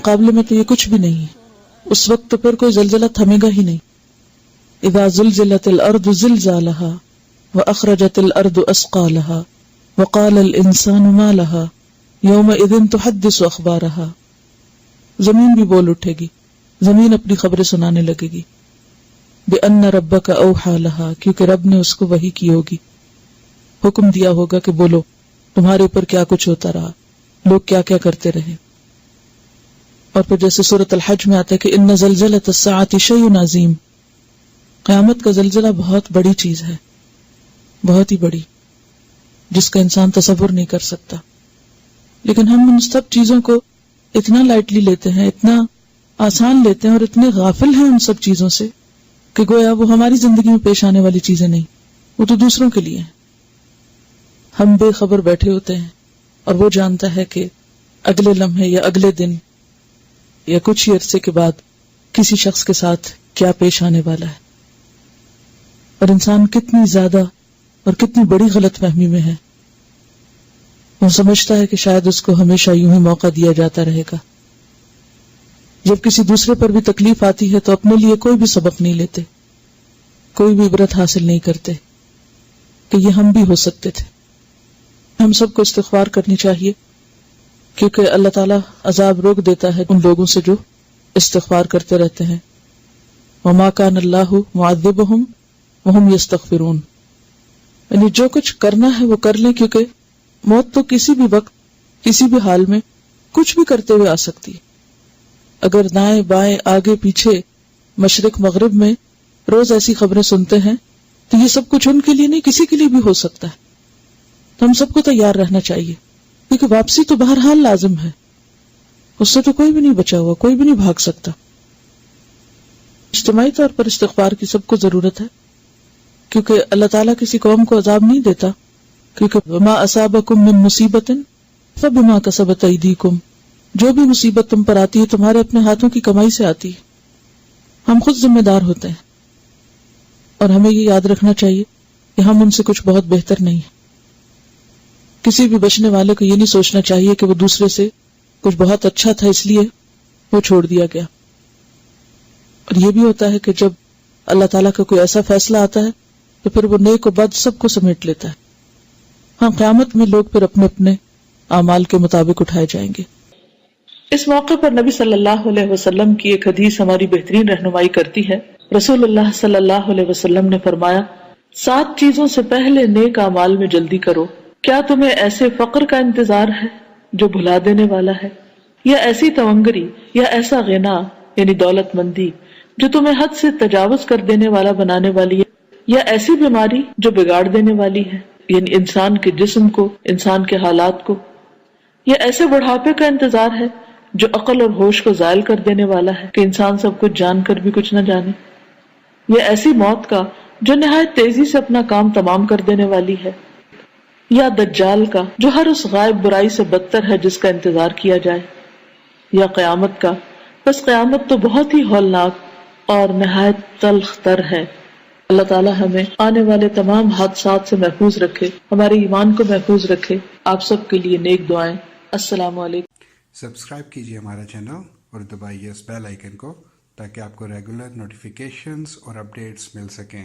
مقابلے میں تو یہ کچھ بھی نہیں ہے، اس وقت تو پھر کوئی زلزلہ تھمے گا ہی نہیں. اذا زلزلت الارض زلزالها واخرجت الارض اثقالها وقال الانسان ما لها يومئذ تحدث اخبارها. زمین بھی بول اٹھے گی، زمین اپنی خبریں سنانے لگے گی. بأن ربک اوحى لها، کیونکہ رب نے اس کو وحی کی ہوگی، حکم دیا ہوگا کہ بولو تمہارے اوپر کیا کچھ ہوتا رہا، لوگ کیا کیا کرتے رہے. اور پھر جیسے سورۃ الحج میں آتا ہے کہ ان زلزلۃ الساعۃ شیء عظیم، قیامت کا زلزلہ بہت بڑی چیز ہے، بہت ہی بڑی، جس کا انسان تصور نہیں کر سکتا. لیکن ہم ان سب چیزوں کو اتنا لائٹلی لیتے ہیں، اتنا آسان لیتے ہیں، اور اتنے غافل ہیں ان سب چیزوں سے کہ گویا وہ ہماری زندگی میں پیش آنے والی چیزیں نہیں، وہ تو دوسروں کے لیے ہیں. ہم بے خبر بیٹھے ہوتے ہیں اور وہ جانتا ہے کہ اگلے لمحے یا اگلے دن یا کچھ ہی عرصے کے بعد کسی شخص کے ساتھ کیا پیش آنے والا ہے. اور انسان کتنی زیادہ اور کتنی بڑی غلط فہمی میں ہے، وہ سمجھتا ہے کہ شاید اس کو ہمیشہ یوں ہی موقع دیا جاتا رہے گا. جب کسی دوسرے پر بھی تکلیف آتی ہے تو اپنے لیے کوئی بھی سبق نہیں لیتے، کوئی بھی عبرت حاصل نہیں کرتے کہ یہ ہم بھی ہو سکتے تھے. ہم سب کو استغفار کرنی چاہیے، کیونکہ اللہ تعالیٰ عذاب روک دیتا ہے ان لوگوں سے جو استغفار کرتے رہتے ہیں. وما کان اللہ معذبہم وہم یستغفرون، یعنی جو کچھ کرنا ہے وہ کر لیں، کیونکہ موت تو کسی بھی وقت کسی بھی حال میں کچھ بھی کرتے ہوئے آ سکتی ہے. اگر دائیں بائیں آگے پیچھے مشرق مغرب میں روز ایسی خبریں سنتے ہیں تو یہ سب کچھ ان کے لیے نہیں کسی کے لیے بھی ہو سکتا ہے. تو ہم سب کو تیار رہنا چاہیے، کیونکہ واپسی تو بہرحال لازم ہے، اس سے تو کوئی بھی نہیں بچا ہوا، کوئی بھی نہیں بھاگ سکتا. اجتماعی طور پر استغفار کی سب کو ضرورت ہے، کیونکہ اللہ تعالیٰ کسی قوم کو عذاب نہیں دیتا، کیونکہ وما اصابکم من مصیبت فبما کسبت ایدیکم، جو بھی مصیبت تم پر آتی ہے تمہارے اپنے ہاتھوں کی کمائی سے آتی ہے. ہم خود ذمہ دار ہوتے ہیں، اور ہمیں یہ یاد رکھنا چاہیے کہ ہم ان سے کچھ بہت بہتر نہیں ہیں. کسی بھی بچنے والے کو یہ نہیں سوچنا چاہیے کہ وہ دوسرے سے کچھ بہت اچھا تھا اس لیے وہ چھوڑ دیا گیا. اور یہ بھی ہوتا ہے کہ جب اللہ تعالیٰ کا کوئی ایسا فیصلہ آتا ہے تو پھر وہ نیک و بد سب کو سمیٹ لیتا ہے. ہاں، قیامت میں لوگ پھر اپنے اپنے اعمال کے مطابق اٹھائے جائیں گے. اس موقع پر نبی صلی اللہ علیہ وسلم کی ایک حدیث ہماری بہترین رہنمائی کرتی ہے. رسول اللہ صلی اللہ علیہ وسلم نے فرمایا، 7 چیزوں سے پہلے نیک اعمال میں جلدی کرو. کیا تمہیں ایسے فقر کا انتظار ہے جو بھلا دینے والا ہے، یا ایسی تونگری یا ایسا غنا یعنی دولت مندی جو تمہیں حد سے تجاوز کر دینے والا بنانے والی ہے، یا ایسی بیماری جو بگاڑ دینے والی ہے یعنی انسان کے جسم کو، انسان کے حالات کو، یا ایسے بڑھاپے کا انتظار ہے جو عقل اور ہوش کو زائل کر دینے والا ہے کہ انسان سب کچھ جان کر بھی کچھ نہ جانے، یا ایسی موت کا جو نہایت تیزی سے اپنا کام تمام کر دینے والی ہے، یا دجال کا جو ہر اس غائب برائی سے بدتر ہے جس کا انتظار کیا جائے، یا قیامت کا. بس قیامت تو بہت ہی ہولناک اور نہایت تلخ تر ہے. اللہ تعالی ہمیں آنے والے تمام حادثات سے محفوظ رکھے، ہمارے ایمان کو محفوظ رکھے. آپ سب کے لیے نیک دعائیں. السلام علیکم. سبسکرائب کیجیے ہمارا چینل اور دبائیے اس بیل آئیکن کو تاکہ آپ کو ریگولر نوٹیفیکیشنز اور اپڈیٹس مل سکیں.